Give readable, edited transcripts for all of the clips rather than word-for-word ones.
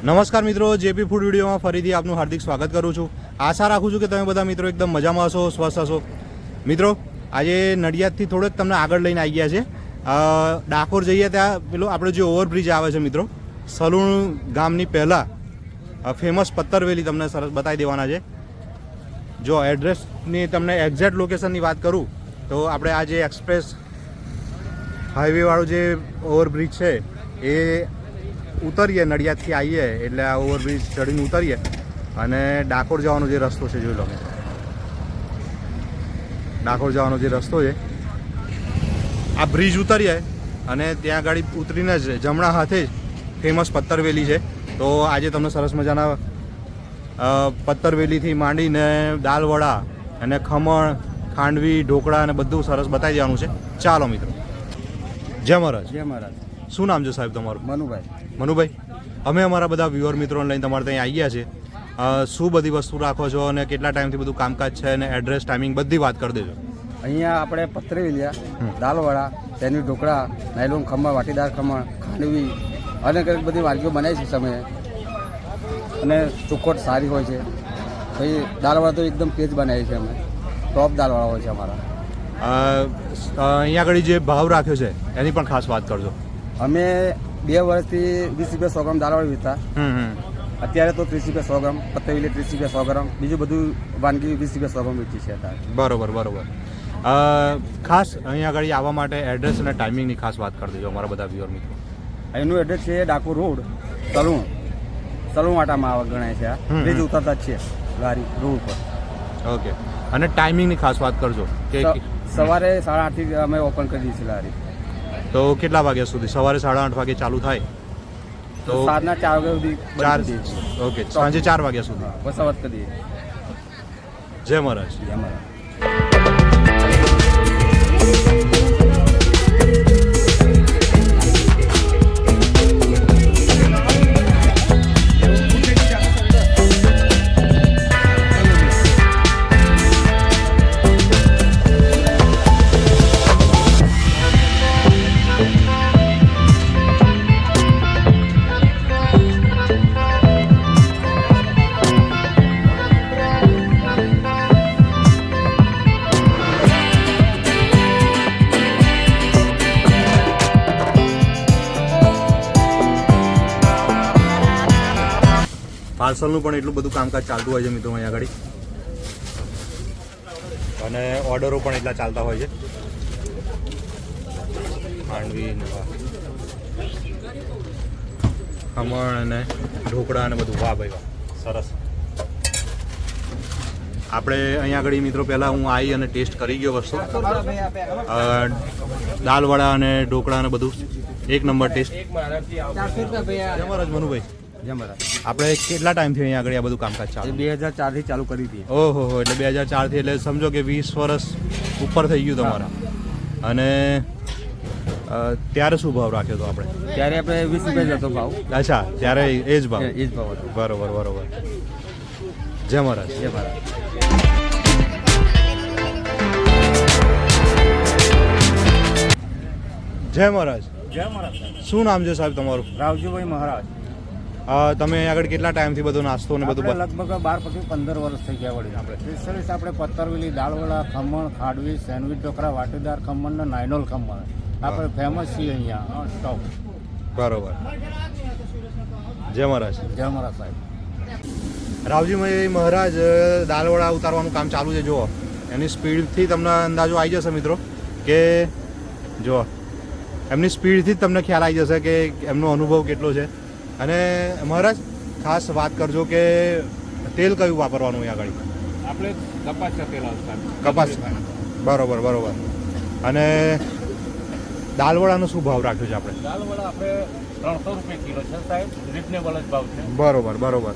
નમસ્કાર મિત્રો, JP food વિડીયોમાં ફરીથી આપનું હાર્દિક સ્વાગત કરું છું. આશા રાખું છું કે તમે બધા મિત્રો એકદમ મજામાં હશો, સ્વસ્થ હશો. મિત્રો આજે નડિયાદથી થોડોક તમને આગળ લઈને આવી ગયા છે. ડાકોર જઈએ ત્યાં પેલો આપણે જે ઓવરબ્રિજ આવે છે મિત્રો, સલૂણ ગામની પહેલાં ફેમસ પત્તરવેલી તમને સરસ બતાવી દેવાના છે. જો એડ્રેસની તમને એક્ઝેક્ટ લોકેશનની વાત કરું તો આપણે આ જે એક્સપ્રેસ હાઈવેવાળું જે ઓવરબ્રિજ છે એ ઉતરીએ, નડિયાદથી આવીએ એટલે આ ઓવરબ્રિજ ચડીને ઉતરીએ અને ડાકોર જવાનો જે રસ્તો છે જોઈ લો. ડાકોર જવાનો જે રસ્તો છે, આ બ્રિજ ઉતરીએ અને ત્યાં ગાડી ઉતરીને જ જમણા હાથે જ ફેમસ પત્તરવેલી છે. તો આજે તમને સરસ મજાના પત્તરવેલીથી માંડીને દાલવડા અને ખમણ, ખાંડવી, ઢોકળા અને બધું સરસ બતાવી દેવાનું છે. ચાલો મિત્રો. જય મહારાજ. જય મહારાજ. શું નામ છે સાહેબ તમારું? મનુભાઈ. મનુભાઈ, અમે અમારા બધા વ્યુઅર મિત્રોને લઈને તમારે ત્યાં આવી ગયા છે. શું બધી વસ્તુ રાખો છો અને કેટલા ટાઈમથી બધું કામકાજ છે અને એડ્રેસ, ટાઈમિંગ બધી વાત કરી દેજો. અહીંયા આપણે પત્તરવેલિયા, દાલવડા, તેની ઢોકળા, નાયલોન ખમણ, વાટીદાર ખમણ, ખાંડવી અને કંઈક બધી વાનગીઓ બનાવી છે સમયે. અને ચોખ્ખોટ સારી હોય છે. પછી દાલવડા તો એકદમ તેજ બનાવી છે અમે. ટોપ દાલવડા હોય છે અમારા. અહીંયા આગળ જે ભાવ રાખ્યો છે એની પણ ખાસ વાત કરજો. અમે 2 વર્ષથી 20 રૂપિયા 100 ગ્રામ દાલવડા વેચતા. અત્યારે તો 30 રૂપિયા 100 ગ્રામ, પત્તરવેલી 30 રૂપિયા 100 ગ્રામ, બીજું બધું વાનગી 20 રૂપિયા 100 ગ્રામ વેચી છે અત્યારે. બરોબર બરોબર. ખાસ અહીંયા આગળ આવવા માટે એડ્રેસ અને ટાઈમિંગની ખાસ વાત કરી દેજો અમારા બધા વ્યુઅર મિત્રો. એનું એડ્રેસ છે ડાકોર રોડ, સલૂણ વાટામાં આવા ગણાય છે. આ બ્રિજ ઉતરતા જ છે ગાડી રોડ પર. ઓકે. અને ટાઈમિંગની ખાસ વાત કરજો કે સવારે 8:30 થી અમે ઓપન કરી દઈએ છીએ લારી. તો કેટલા વાગ્યા સુધી? સવારે 8:30 વાગે ચાલુ થાય તો સાંજના 4 વાગ્યા સુધી. 4. ઓકે, સાંજે 4 વાગ્યા સુધી વસાવત કરી દઈએ. જય મહારાજ. જય મહારાજ. પાર્સલનું પણ એટલું બધું કામકાજ ચાલતું હોય છે મિત્રો અહીંયા આગળ, અને ઓર્ડરો પણ એટલા ચાલતા હોય છે. ખાંડવી, ખમણ અને ઢોકળા અને બધું. વાહ ભાઈ વાહ, સરસ. આપણે અહીંયા આગળ મિત્રો પહેલાં હું આવી અને ટેસ્ટ કરી ગયો વસ્તુ, દાલવડા અને ઢોકળા અને બધું એક નંબર ટેસ્ટ. જય મહારાજ મનુભાઈ. જય મહારાજ. આપણે કેટલા ટાઈમથી અહીંયા આગળ આ બધું કામકાજ ચાલુ? 2004 થી ચાલુ કરી હતી. ઓહો, એટલે 2004 થી, એટલે સમજો કે 20 વર્ષ ઉપર થઈ ગયું તમારા. અને ત્યારે શું ભાવ રાખ્યો હતો આપણે? ત્યારે આપણે 20 રૂપિયા જ હતો ભાવ. અચ્છા, ત્યારે એ જ ભાવ. એ જ ભાવ હતો. બરોબર બરોબર. જય મહારાજ. જય મહારાજ. જય મહારાજ. જય મહારાજ. શું નામ છે સાહેબ તમારું? રાવજીભાઈ મહારાજ. તમે અહીંયા આગળ કેટલા ટાઈમથી બધું નાસ્તો ને બધું? લગભગ 12 પછી 15 વર્ષ થઈ ગયા વળી. આપણે સ્પેશિયલિસ્ટ આપણે પત્તરવેલી, દાલવડા, ખમણ, ખાંડવી, સેન્ડવિચ, ઢોકળા, વાટીદાર ખમણ ને નાયલોન ખમણ આપણે ફેમસ છીએ અહીંયા સ્ટોપ. બરોબર. જય મહારાજ. જય મહારાજ સાહેબ. રાવજીભાઈ મહારાજ દાલવડા ઉતારવાનું કામ ચાલુ છે. જુઓ એની સ્પીડથી તમને અંદાજો આવી જશે મિત્રો, કે જુઓ એમની સ્પીડથી જ તમને ખ્યાલ આવી જશે કે એમનો અનુભવ કેટલો છે. અને મહારાજ ખાસ વાત કરજો કે તેલ કયું વાપરવાનું અહીંયા આગળ? આપણે કપાસના તેલ આવતા. કપાસ. બરોબર બરોબર. અને દાલવડાનો શું ભાવ રાખ્યો છે આપણે? દાલવડા આપણે 300 રૂપિયા કિલો છે સાહેબ, રિઝનેબલ જ ભાવ છે. બરોબર બરોબર.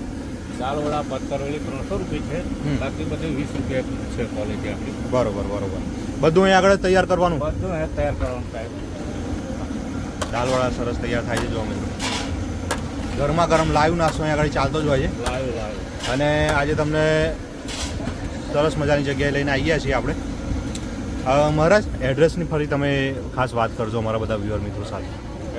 દાલવડા, પત્તરવેલી 300 રૂપિયા છે, બાકી બધું 20 રૂપિયા છે ક્વોલિટી આપણી. બરોબર બરોબર. બધું અહીંયા આગળ તૈયાર કરવાનું? બધું તૈયાર કરવાનું સાહેબ. દાલવડા સરસ તૈયાર થાય છે. જો મિત્રો ગરમા ગરમ લાઈવ નાસ્તો અહીંયા આગળ ચાલતો જ હોય છે. લાઈવ. અને આજે તમને સરસ મજાની જગ્યાએ લઈને આવ્યા છીએ આપણે. મહારાજ એડ્રેસની ફરી તમે ખાસ વાત કરજો અમારા બધા વ્યુઅર મિત્રો સાથે.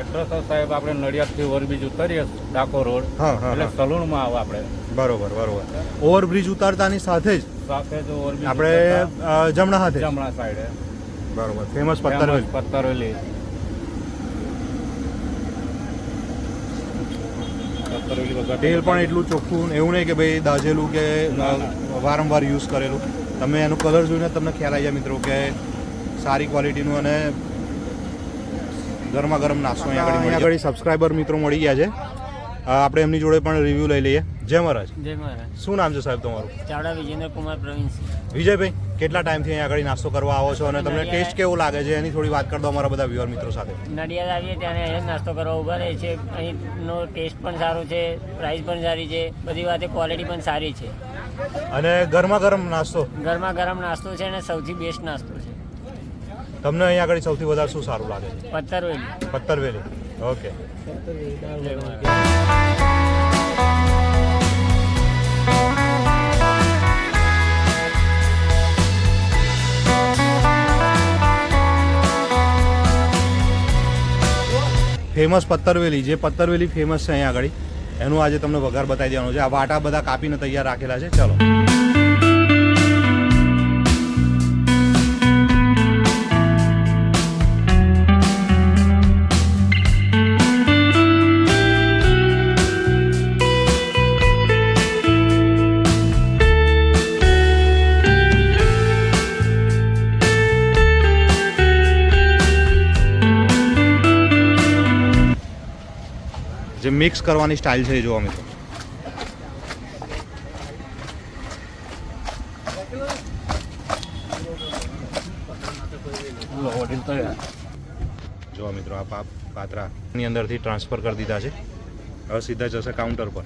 એડ્રેસ સાહેબ આપણે નડિયાદથી ઓવરબ્રિજ ઉતરીએ ડાકોર રોડ હા હા એટલે હા. સલૂણમાં આવો આપણે બરોબર બરોબર. ઓવરબ્રિજ ઉતારતાની સાથે જ સાથે જ ઓવરબ્રિજ આપણે જમણા હાથે. જમણા સાઈડે બરોબર. ફેમસ પત્તરવેલી. પત્તરવેલી વગર તેલ પણ એટલું ચોખ્ખું, એવું નહીં કે ભાઈ દાજેલું કે વારંવાર યુઝ કરેલું. તમે એનું કલર જોઈને તમને ખ્યાલ આવી જાય મિત્રો કે સારી ક્વોલિટીનું અને ગરમા ગરમ નાસ્તો અહીંયા આગળ સબસ્ક્રાઈબર મિત્રો મળી ગયા છે. આપણે એમની જોડે પણ રિવ્યૂ લઈ લઈએ. જય મહારાજ. જય મહારાજ. શું નામ છે સાહેબ તમારું? ચાવડા વિજેન્દ્ર કુમાર પ્રવીણસિંહ. વિજયભાઈ, કેટલા ટાઈમથી અહીંયા આગળ નાસ્તો કરવા આવો છો અને તમને ટેસ્ટ કેવો લાગે છે એની થોડી વાત કરી દો અમારા બધા વ્યુઅર મિત્રો સાથે. નડિયાદ આવીએ ત્યારે અહીંયા જ નાસ્તો કરવા ઊભા રહે છે. અહીંનો ટેસ્ટ પણ સારો છે, પ્રાઇસ પણ સારી છે, બધી વાતે ક્વોલિટી પણ સારી છે. અને ગરમા ગરમ નાસ્તો. ગરમા ગરમ નાસ્તો છે અને સૌથી બેસ્ટ નાસ્તો છે. તમને અહીંયા આગળ સૌથી વધારે શું સારું લાગે છે? પત્તરવેલી. પત્તરવેલી. ઓકે. જય મહારાજ. ફેમસ પત્તરવેલી, જે પત્તરવેલી ફેમસ છે અહીંયા આગળ, એનું આજે તમને વઘાર બતાવી દેવાનું છે. આ વાટા બધા કાપીને તૈયાર રાખેલા છે. ચલો. જે મિક્સ કરવાની સ્ટાઇલ છે એ જોવા મિત્રો. જોવા મિત્રો, આ પાત્રાની અંદરથી ટ્રાન્સફર કરી દીધા છે. હવે સીધા જશે કાઉન્ટર પર.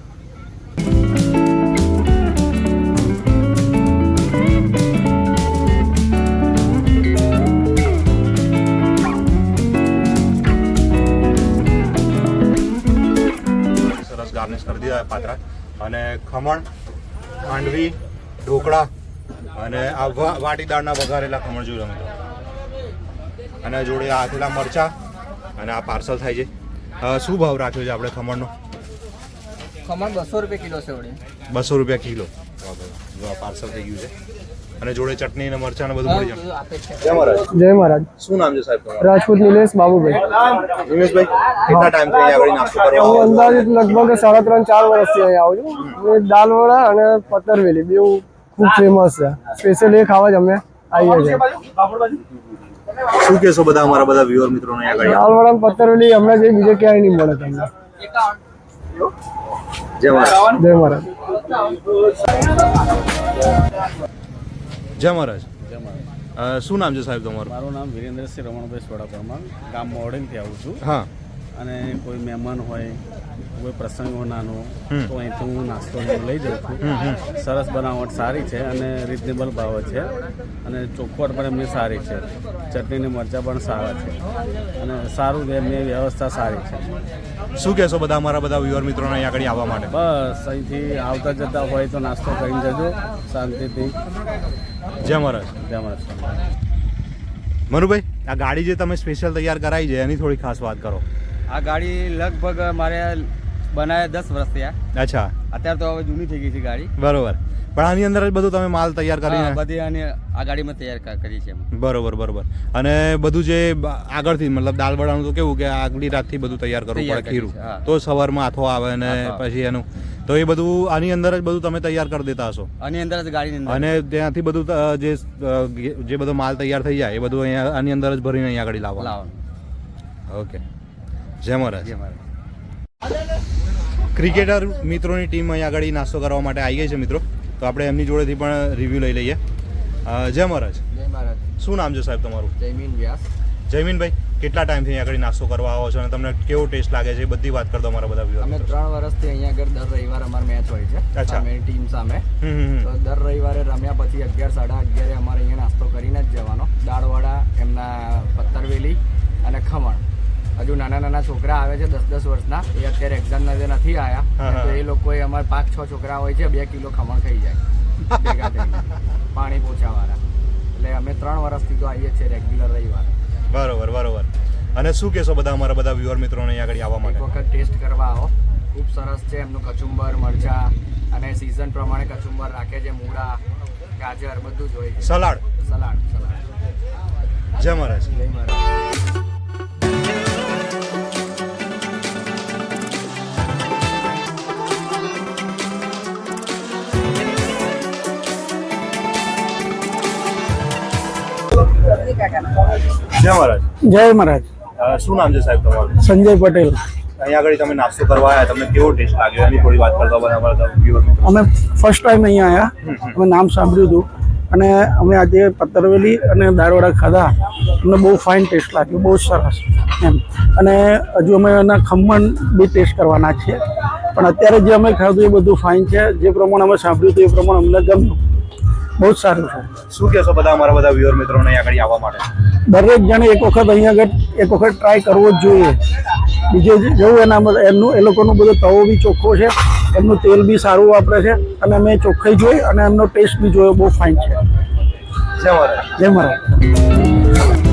ગાર્નિશ કરી દીધા પાત્રા અને ખમણ, ખાંડવી, ઢોકળા અને આ વાટીદાળના વઘારેલા ખમણ જોયું મિત્રો. અને જોડે આ આથેલા મરચા અને આ પાર્સલ થાય છે. શું ભાવ રાખ્યો છે આપણે ખમણનો? ખમણ 200 રૂપિયા કિલો છે વળી. 200 રૂપિયા કિલો. જો આ પાર્સલ થઈ ગયું છે અને જોડે ચટણી અને મરચા ને બધું મળી જાય. આપે છે. જય મહારાજ. જય મહારાજ. શું નામ છે સાહેબ તમારું? રાજપૂત નિલેશ બાબુભાઈ. નિમેશભાઈ, કેટલા ટાઈમથી અહીંયા આગળ નાસ્તો કરવા હું આવો છો? અંદાજિત લગભગ 3.5-4 વર્ષથી અહીંયા આવું છું. અને દાલવડા અને પત્તરવેલી બેઉ ખૂબ ફેમસ છે. સ્પેશિયલ એ ખાવા જ અમે આવીએ છીએ. શું કહેશો બધા અમારા બધા વ્યુઅર મિત્રોને અહીંયા આગળ? દાલવડા અને પત્તરવેલી હમણાં જે બીજે ક્યાંય નહીં મળે તમને. જય મહારાજ. જય મહારાજ. જય મહારાજ. શું નામ છે સાહેબ તમારું? મારું નામ વિરેન્દ્રસિંહ રમણભાઈ સોડા પરમાર, ગામ મોડેલથી આવું છું. હા. અને કોઈ મહેમાન હોય, કોઈ પ્રસંગ હોય નાનો, તો અહીંથી હું નાસ્તો લઈ જાઉં છું. સરસ બનાવટ સારી છે અને રિઝનેબલ ભાવ છે અને ચોખવટ પણ એમની સારી છે. ચટણી ને મરચાં પણ સારા છે અને સારું છે, એમની વ્યવસ્થા સારી છે. શું કહેશો બધા અમારા બધા વ્યુઅર મિત્રોને અહીંયા આગળ આવવા માટે? બસ અહીંથી આવતા જતા હોય તો નાસ્તો કરીને જજો શાંતિથી. જય મહારાજ. જય મહારાજ. મનુભાઈ, આ ગાડી જે તમે સ્પેશિયલ તૈયાર કરાવી છે એની થોડી ખાસ વાત કરો. આ ગાડી લગભગ મારે બનાવ્યા 10 વર્ષ થયા. અચ્છા. અત્યારે તો હવે જૂની થઈ ગઈ છે ગાડી. બરોબર. પણ આની અંદર જ બધું તમે માલ તૈયાર હા, કરીને? બધી આની આ ગાડીમાં તૈયાર કરી છે. બરોબર બરોબર. અને બધું જે આગળથી મતલબ દાલ વડાનું તો કેવું કે આગલી રાતથી બધું તૈયાર કરવું પડે, ખીરું, હા. તો સવારમાં આથો આવે અને પછી એનું તો એ બધું આની અંદર જ બધું તમે તૈયાર કરી દેતા હશો. આની અંદર જ ગાડીની અંદર. અને ત્યાંથી બધું જે બધો માલ તૈયાર થઈ જાય એ બધું અહીંયા આની અંદર જ ભરીને અહીંયા આગળ લાવવાનું. ઓકે. જય મહારાજ. જે મારે ક્રિકેટર મિત્રોની ટીમ અહીંયા આગળ નાસ્તો કરવા માટે આવી ગઈ છે મિત્રો. તો આપણે એમની જોડેથી પણ રિવ્યૂ લઈ લઈએ. જય મહારાજ. જય મહારાજ. શું નામ છે સાહેબ તમારું? જયમીન વ્યાસ. જયમીનભાઈ, કેટલા ટાઈમથી અહીંયા આગળ નાસ્તો કરવા આવો છો અને તમને કેવો ટેસ્ટ લાગે છે એ બધી વાત કરી દો અમારા બધા અમે વ્યુઅર. 3 વર્ષથી અહીંયા આગળ દર રવિવારે અમારી મેચ હોય છે. અચ્છા. સામેની ટીમ સામે. હમ. તો દર રવિવારે રમ્યા પછી 11, 11:30 અમારે અહીંયા નાસ્તો કરીને જ જવાનો. દાળવડા, એમના પત્તરવેલી અને ખમણ. હજુ નાના છોકરા આવે છે 10-10 વર્ષના, એ અત્યારે એક્ઝામના જે નથી હા, આવ્યા, તો હા. એ લોકોએ અમારે 5-6 છોકરા હોય છે, 2 કિલો ખમણ ખાઈ જાય ભેગા થઈને, પાણી પોછાવાળા. એટલે અમે 3 વર્ષથી તો આવીએ છીએ રેગ્યુલર રવિવારે. બરોબર બરોબર. અને શું કહેશો બધા અમારા બધા વ્યુઅર મિત્રોને અહીંયા આગળ આવવા એક માટે? વખત ટેસ્ટ કરવા આવો, ખૂબ સરસ છે એમનું કચુંબર, મરચા અને સિઝન પ્રમાણે કચુંબર રાખે છે, મૂળા, ગાજર બધું જ હોય છે. સલાડ. સલાડ. જય મહારાજ. જય મહારાજ. જય મહારાજ. જય મહારાજ. શું નામ છે સાહેબ તમારું? સંજય પટેલ. અહીંયા આગળ તમે નાસ્તો કરવા આવ્યા, તમને કેવો ટેસ્ટ લાગ્યો એની થોડી વાત કરતા બધા અમારા વ્યુઅર મિત્રો. અમે ફર્સ્ટ ટાઈમ અહીંયા આવ્યા, અમે નામ સાંભળ્યું હતું અને અમે આજે પત્તરવેલી અને દાળવડા ખાધા. અમને બહુ ફાઇન ટેસ્ટ લાગ્યો, બહુ સરસ એમ. અને હજુ અમે એના ખમણ બી ટેસ્ટ કરવાના છીએ, પણ અત્યારે જે અમે ખાધું એ બધું ફાઇન છે. જે પ્રમાણે અમે સાંભળ્યું હતું એ પ્રમાણે અમને ગમ્યું, બહુ જ સારું છે. શું કહેશો બધા અમારા બધા વ્યુઅર મિત્રોને અહીંયા આગળ આવવા માટે? દરેક જણે એક વખત અહીંયા આગળ એક વખત ટ્રાય કરવો જ જોઈએ. બીજે જવું એમનું એ લોકોનું બધો તવો બી ચોખ્ખો છે, એમનું તેલ બી સારું વાપરે છે અને અમે ચોખ્ખાઈ જોઈ અને એમનો ટેસ્ટ બી જોયો, બહુ ફાઇન છે. જય મહારાજ. જય મહારાજ.